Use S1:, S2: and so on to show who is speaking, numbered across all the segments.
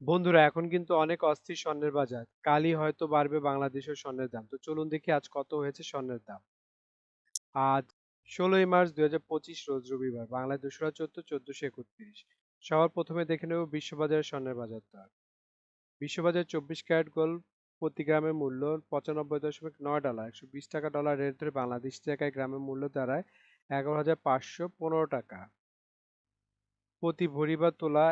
S1: বন্ধুরা এখন কিন্তু অনেক অস্থির স্বর্ণের বাজার। কালই হয়তো বাড়বে বাংলাদেশের স্বর্ণের দাম। তো চলুন দেখি আজ কত হয়েছে স্বর্ণের দাম। আজ 16ই মার্চ 2025 রোজ রবিবার। বাংলায় 2.14, 1431। সবার প্রথমে দেখে নেব বিশ্ববাজারের স্বর্ণের বাজার দর। বিশ্ববাজারে 24 ক্যারেট গোল্ড প্রতি গ্রামের মূল্য $95.9। 120 টাকা ডলার রেট ধরে বাংলাদেশ টাকায় গ্রামের মূল্য দাঁড়ায় 11,515 টাকা। প্রতি ভরি বা তোলা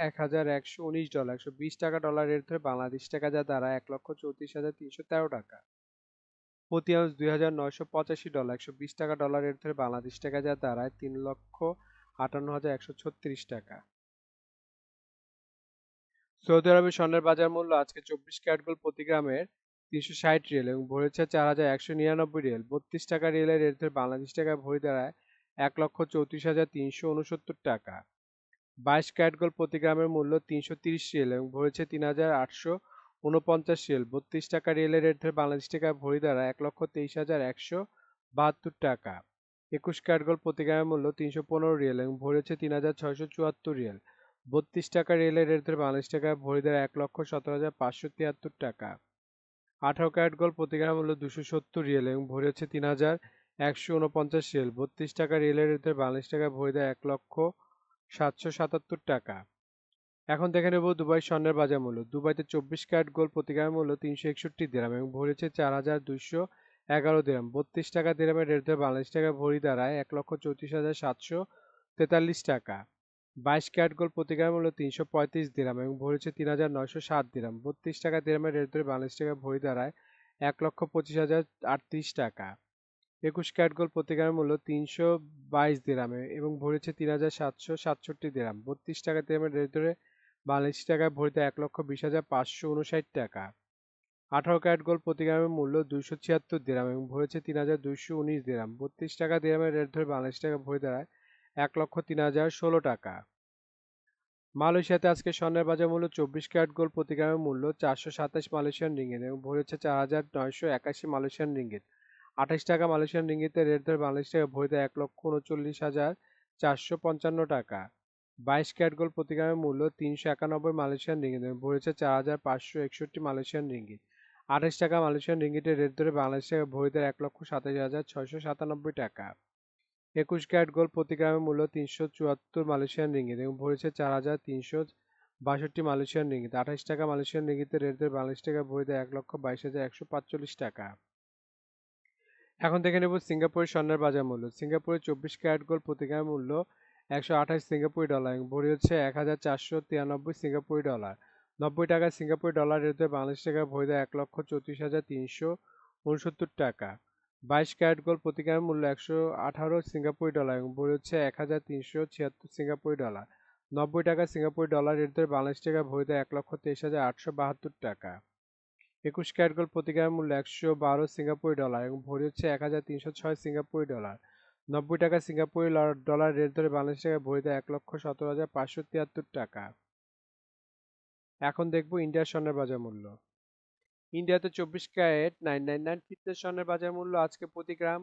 S1: $1,119। 120 টাকা ডলার রেট ধরে বাংলাদেশ টাকা যা দাঁড়ায় 1,34,313 টাকা। প্রতি আউন্স $2,985। 120 টাকা ডলার রেট ধরে বাংলাদেশ টাকা যা দাঁড়ায় 3,58,136 টাকা। সৌদি আরবের স্বর্ণের বাজার মূল্য আজকে 24 ক্যারেট গোল্ড প্রতি গ্রামের 360 রিয়াল এবং ভরেছে 4,199 রিয়াল। 32 টাকা রিয়ালের রেট ধরে বাংলাদেশ টাকায় ভরি দাঁড়ায় 1,34,369 টাকা। 22 ক্যারেট গোল্ড প্রতি গ্রামের মূল্য 330 রিয়াল এবং ভরেছে 3,849 রিয়াল। 32 টাকা রিয়ালের রেট ধরে বাংলাদেশ টাকায় ভরি দাঁড়ায় 1,23,172 টাকা। 21 ক্যারেট গোল্ড প্রতি গ্রামের মূল্য 315 রিয়াল এবং ভরেছে 3,674 রিয়াল। 32 টাকা রিয়ালের রেট ধরে বাংলাদেশ টাকায় ভরি দাঁড়ায় 1,17,573 টাকা। 18 ক্যারেট গোল্ড প্রতি গ্রামের মূল্য 270 রিয়াল এবং ভরেছে 3,149 রিয়াল। 32 টাকা রিয়ালের রেট ধরে বাংলাদেশ টাকায় ভরি দাঁড়ায় 1,777 টাকা। এখন দেখে নেব দুবাই স্বর্ণের বাজার মূল্য। দুবাইতে 24 ক্যারেট গোল্ড প্রতি গ্রামের মূল্য 361 দিরহাম এবং ভরেছে 4,211 দিরহাম। 32 টাকা দিরহামের রেট ধরে বাংলাদেশ টাকায় ভরি দাঁড়ায় 1,34,743 টাকা। 22 ক্যারেট গোল্ড প্রতি গ্রামের মূল্য 335 দিরহাম এবং ভরেছে 3,907 দিরহাম। 32 টাকা দিরহামের রেট ধরে বাংলাদেশ টাকায় ভরি দাঁড়ায় 1,25,038 টাকা। 21 ক্যারেট গোল্ড প্রতি গ্রামের মূল্য 322 দিরহাম এবং ভরেছে 3,767 দিরহাম। 32 টাকা দিরহামের রেট ধরে বাংলাদেশি টাকায় ভরিতে 1,20,559 টাকা। 18 ক্যারেট গোল্ড প্রতি গ্রামের মূল্য 276 দিরহাম এবং ভরেছে 3,219 দিরহাম। 32 টাকা দিরহামের রেট ধরে বাংলাদেশি টাকায় ভরি দাঁড়ায় 1,03,016 টাকা। মালয়েশিয়াতে আজকে স্বর্ণের বাজার মূল্য 24 ক্যারেট গোল্ড প্রতি গ্রামের মূল্য 427 মালয়েশিয়ান রিঙ্গিত এবং ভরেছে 4,981 মালয়েশিয়ান রিঙ্গিত। 28 টাকা মালয়েশিয়ান রিঙ্গিতের রেট ধরে বাংলাদেশ টাকা ভরিতে 1,39,455 টাকা। 22 ক্যারেট গোল্ড প্রতি গ্রামের মূল্য 391 মালয়েশিয়ান রিঙ্গিত এবং ভরেছে 4,561 মালয়েশিয়ান রিঙ্গিত। 28 টাকা মালয়েশিয়ান রিঙ্গিতের রেট ধরে বাংলাদেশ টাকা ভরিতে 1,27,697 টাকা। 21 ক্যারেট গোল্ড প্রতি গ্রামের মূল্য 374 মালয়েশিয়ান রিঙ্গিত এবং ভরেছে 4,362 মালয়েশিয়ান রিঙ্গিত। 28 টাকা মালয়েশিয়ান রিঙ্গিতের রেট ধরে বাংলাদেশ টাকা ভরিতে 1,22,145 টাকা। এখন দেখে নেব সিঙ্গাপুরের স্বর্ণের বাজার মূল্য। সিঙ্গাপুরে 24 ক্যারেট গোল্ড প্রতি গ্রামের মূল্য 128 সিঙ্গাপুরি ডলার এবং ভরি হচ্ছে 1,493 সিঙ্গাপুরি ডলার। 90 টাকা সিঙ্গাপুরি ডলার রেট ধরে বাংলাদেশ টাকা ভরি দেয় 1,34,369 টাকা। 22 ক্যারেট গোল্ড প্রতি গ্রামের মূল্য 118 সিঙ্গাপুরি ডলার এবং ভরি হচ্ছে 1,376 সিঙ্গাপুরি ডলার। 90 টাকা সিঙ্গাপুরি ডলার রেট ধরে বাংলাদেশ টাকা ভরি দেয় 1,23,872 টাকা। 21 ক্যারেট গোল্ড প্রতি গ্রামের মূল্য 112 সিঙ্গাপুরি ডলার এবং ভরি হচ্ছে 1,306 সিঙ্গাপুরি ডলার। 90 টাকা সিঙ্গাপুরি ডলার রেট ধরে বাংলাদেশ টাকা ভরি দেয় 1,17,573 টাকা। এখন দেখবো ইন্ডিয়ার স্বর্ণের বাজার মূল্য। ইন্ডিয়াতে 24 ক্যারেট 999 ফিটনেস স্বর্ণের বাজার মূল্য আজকে প্রতি গ্রাম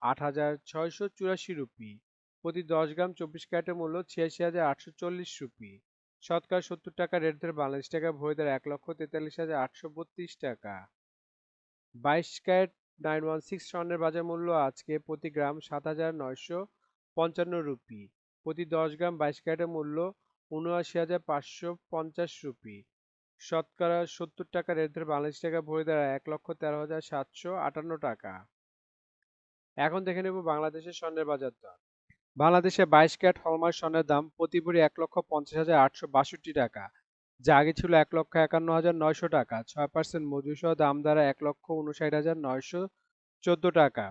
S1: 8,684 রুপি। প্রতি 10 গ্রাম 24 ক্যারেটের মূল্য 86,840 রুপি। শতকরা 70 টাকা রেট ধরে বাংলাদেশ টাকা ভরি দেয় 1,43,832 টাকা। 22 ক্যারেট 916 স্বর্ণের বাজার মূল্য আজকে প্রতি গ্রাম 7,955 রুপি। প্রতি 10 গ্রাম 22 ক্যারেটের মূল্য 79,550 রুপি। শতকরা 70 টাকা রেট ধরে বাংলাদেশ টাকা ভরি দাঁড়ায় 1,13,758 টাকা। এখন দেখে নেব বাংলাদেশের স্বর্ণের বাজার দর। বাংলাদেশে 22 ক্যারেট হলমার্ক স্বর্ণের দাম প্রতি ভরি 1,50,862 টাকা, যা আগে ছিল 1,51,900 টাকা। 6% মজুরি সহ দাম দাঁড়ায় 1,59,914 টাকা।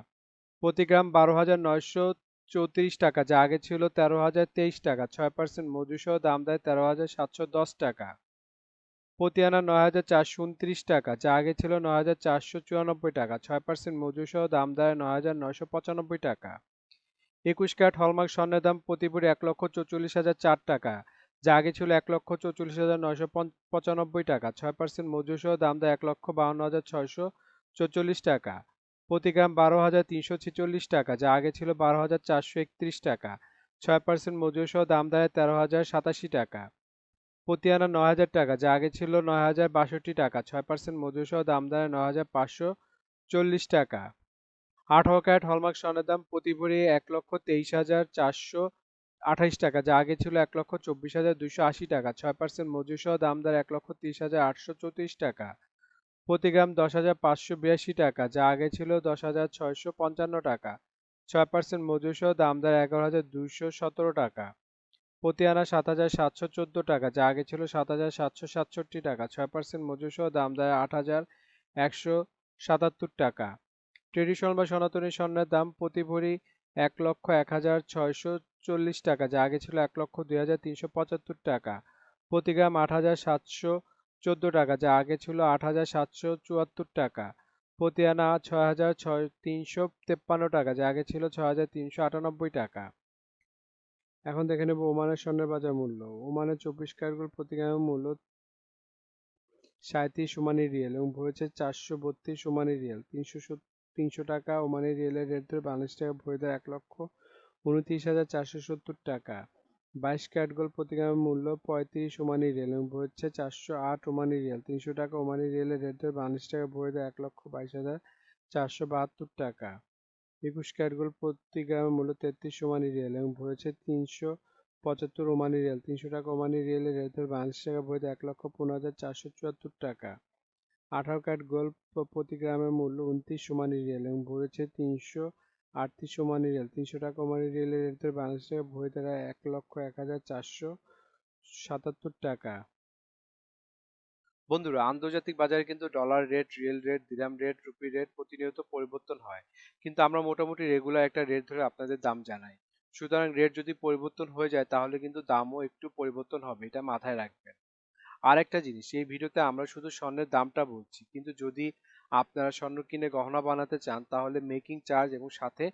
S1: প্রতি গ্রাম 12,934 টাকা, যা আগে ছিল 13,023 টাকা। 6% মজুরি সহ দাম দেয় 13,710 টাকা। প্রতি আনা 9,429 টাকা, যা আগে ছিল 9,494 টাকা। 6% মজুরি সহ দাম দেয় 9,995 টাকা। 21 ক্যারেট হলমার্ক স্বর্ণের দাম প্রতি ভরি 1,44,004 টাকা, যা আগে ছিল 1,44,995 টাকা। 6% মজুরি সহ দাম দেয় 1,52,644 টাকা। প্রতি গ্রাম 12,346 টাকা, যা আগে ছিল 12,431 টাকা। 6% মজুরি সহ দাম দেয় 13,087 টাকা। প্রতি আনা ৯,০০০ টাকা, যা আগে ছিল ৯,০৬২ টাকা। ৬% মজুরি সহ দাম দাঁড়ায় ৯,৫৪০ টাকা। ১৮ ক্যারেট হলমার্ক স্বর্ণের দাম প্রতি ভরি ১,২৩,৪২৮ টাকা, যা আগে ছিল ১,২৪,২৮০ টাকা। ৬% মজুরি সহ দাম দাঁড়ায় ১,৩০,৮৩৪ টাকা। প্রতি গ্রাম ১০,৫৮২ টাকা, যা আগে ছিল ১০,৬৫৫ টাকা। ৬% মজুরি সহ দাম দাঁড়ায় ১১,২১৭ টাকা। প্রতি আনা ৭,৭১৪ টাকা, যা আগে ছিল ৭,৭৬৭ টাকা। ৬% মজুরি সহ দাম দাঁড়ায় ৮,১৭৭ টাকা। ট্রেডিশনাল বা সনাতনী স্বর্ণের দাম প্রতি ভরি ১,০১,৬৪০ টাকা, যা আগে ছিল ১,০২,৩৭৫ টাকা। প্রতি গ্রাম ৮,৭১৪ টাকা, যা আগে ছিল ৮,৭৭৪ টাকা। প্রতি আনা ৬,৩৫৩ টাকা, যা আগে ছিল ৬,৩৯৮ টাকা। এখন দেখে নেব ওমানের স্বর্ণের বাজার মূল্য। ওমানের ২৪ ক্যারেট গোল্ড প্রতি গ্রামের মূল্য ৩৭ ওমানি রিয়েল এবং ভরেছে ৪৩২ ওমানি রিয়েল। ৩০০ টাকা ওমানি রিয়েলের রেট ধরে বাংলাদেশ টাকা ভরে দেয় ১,২৯,৪৭০ টাকা। ২২ ক্যারেট গোল্ড প্রতি গ্রামের মূল্য ৩৫ ওমানি রিয়েল এবং ভরেছে ৪০৮ ওমানি রিয়েল। ৩০০ টাকা ওমানি রিয়েলের রেট ধরে বাংলাদেশ টাকা ভরে দেয় ১,২২,৪৭২ টাকা। ২১ ক্যারেট গোল্ড প্রতি গ্রামের মূল্য ৩৩ ওমানি রিয়েল এবং ভরেছে ৩৭৫ ওমানি রিয়েল। ৩০০ টাকা ওমানি রিয়েলের রেট ধরে বাংলাদেশ টাকা ভরে দেয় ১,১৫,৪৭৪ টাকা। ১৮ ক্যারেট গোল্ড প্রতি গ্রামের মূল্য ২৯ ওমানি রিয়েল এবং ভরেছে ৩৩৮ ওমানি রিয়েল। ৩০০ টাকা ওমানি রিয়েলের রেট ধরে বাংলাদেশ টাকা ভরে দাঁড়ায় ১,০১,৪৭৭ টাকা। বন্ধুরা, আন্তর্জাতিক বাজারে কিন্তু ডলার রেট, রিয়েল রেট, দিরহাম রেট, রুপি রেট প্রতিনিয়ত পরিবর্তন হয়, কিন্তু আমরা মোটামুটি রেগুলার একটা রেট ধরে আপনাদের দাম জানাই। সুতরাং রেট যদি পরিবর্তন হয়ে যায় তাহলে কিন্তু দামও একটু পরিবর্তন হবে, এটা মাথায় রাখবেন। আর একটা জিনিস, এই ভিডিওতে আমরা শুধু স্বর্ণের দামটা বলছি, কিন্তু যদি আপনারা স্বর্ণ কিনে গহনা বানাতে চান তাহলে মেকিং চার্জ এবং সাথে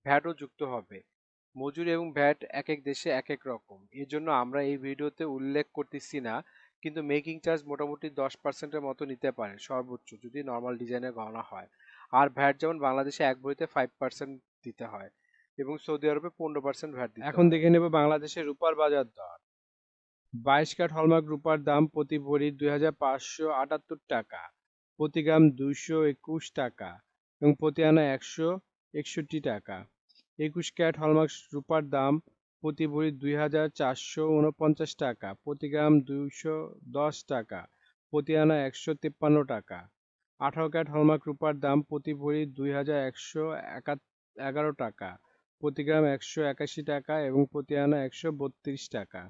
S1: ভ্যাটও যুক্ত হবে। মজুরি এবং ভ্যাট এক এক দেশে এক এক রকম, এর জন্য আমরা এই ভিডিওতে উল্লেখ করতেছি না, কিন্তু মেকিং চার্জ মোটামুটি 10%-এর মতো নিতে পারে সর্বোচ্চ, যদি নর্মাল ডিজাইনের গহনা হয়। আর ভ্যাট যেমন বাংলাদেশে এক ভরিতে 5% দিতে হয় এবং সৌদি আরবে 15% ভ্যাট দিতে হয়। এখন দেখে নেব বাংলাদেশের রূপার বাজার দর। ২২ ক্যারেট হলমার্ক রূপার দাম প্রতি ভরি ২,৫৭৮ টাকা, প্রতি গ্রাম ২২১ টাকা এবং প্রতি আনা ১৬১ টাকা। ২১ ক্যারেট হলমার্ক রূপার দাম প্রতি ভরি ২,৪৪৯ টাকা, প্রতি গ্রাম ২১০ টাকা, প্রতি আনা ১৫৩ টাকা। ১৮ ক্যারেট হলমার্ক রূপার দাম প্রতি ভরি ২,১১১ টাকা, প্রতি গ্রাম ১৮১ টাকা এবং প্রতি আনা ১৩২ টাকা।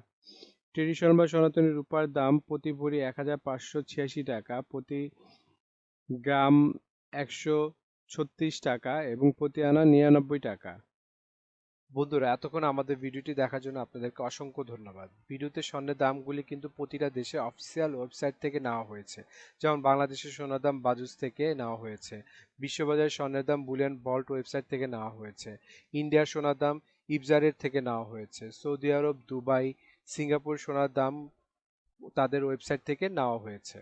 S1: ট্রেডিশনাল বা সনাতনী রূপার দাম প্রতি ভরি ১,৫৮৬ টাকা, প্রতি গ্রাম ১৩৬ টাকা এবং প্রতি আনা ৯৯ টাকা। বন্ধুরা, এতক্ষণ আমাদের ভিডিওটি দেখার জন্য আপনাদেরকে অসংখ্য ধন্যবাদ। ভিডিওতে স্বর্ণের দামগুলি কিন্তু প্রতিটা দেশে অফিসিয়াল ওয়েবসাইট থেকে নেওয়া হয়েছে, যেমন বাংলাদেশের সোনার দাম বাজুস থেকে নেওয়া হয়েছে, বিশ্ববাজারের স্বর্ণের দাম বুলিয়ন ভল্ট ওয়েবসাইট থেকে নেওয়া হয়েছে, ইন্ডিয়ার সোনার দাম ইবজারের থেকে নেওয়া হয়েছে, সৌদি আরব, দুবাই, সিঙ্গাপুর সোনার দাম তাদের ওয়েবসাইট থেকে নেওয়া হয়েছে।